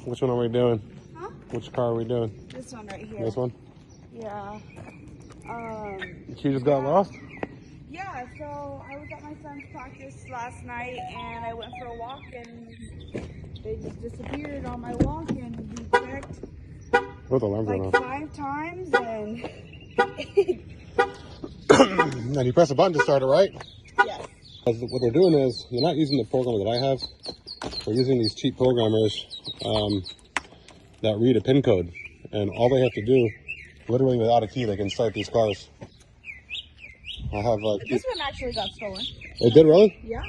Which one are we doing? Huh? Which car are we doing? This one right here. This one? Yeah. She just got lost? Yeah, so I was at my son's practice last night and I went for a walk and they just disappeared on my walk and we checked Both alarms are like on. 5 times and And you press a button to start it, right? yes. What they're doing is, they're not using the program that I have. They're using these cheap programmers that read a PIN code. And all they have to do, literally without a key, they can start these cars. I have This one actually got stolen. It did, really? Yeah,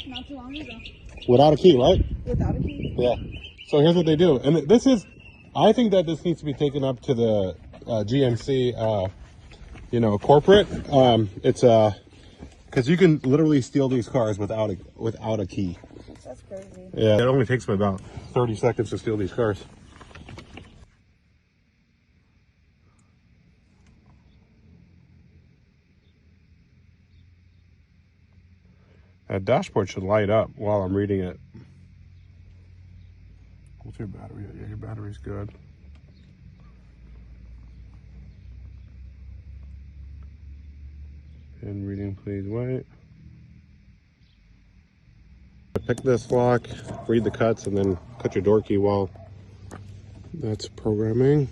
not too long ago. Without a key, right? Without a key. Yeah. So here's what they do. And this is, I think that this needs to be taken up to the GMC, corporate. It's because you can literally steal these cars without a key. That's crazy. Yeah. It only takes me about 30 seconds to steal these cars. That dashboard should light up while I'm reading it. What's your battery? Yeah, your battery's good. And reading, please wait. Pick this lock, read the cuts, and then cut your door key while that's programming.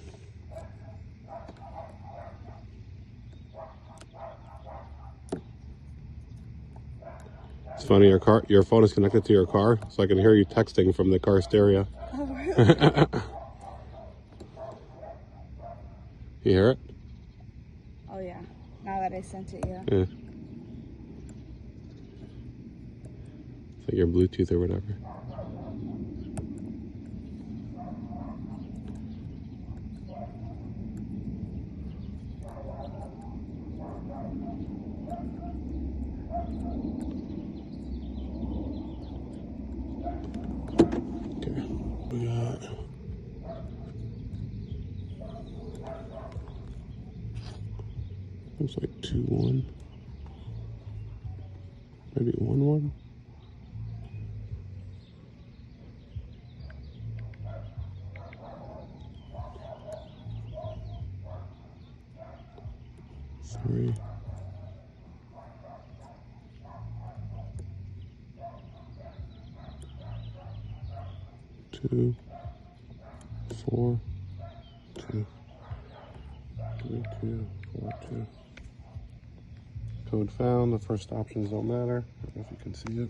It's funny, your phone is connected to your car, so I can hear you texting from the car stereo. Oh, really? You hear it? Oh, yeah. Now that I sent it, yeah. Yeah. It's like your Bluetooth or whatever. Okay. We got... Looks like 2-1. Maybe 1-1. Three. 2, 4, 2, 3, 2, 4, 2. Code found. The first options don't matter. I don't know if you can see it.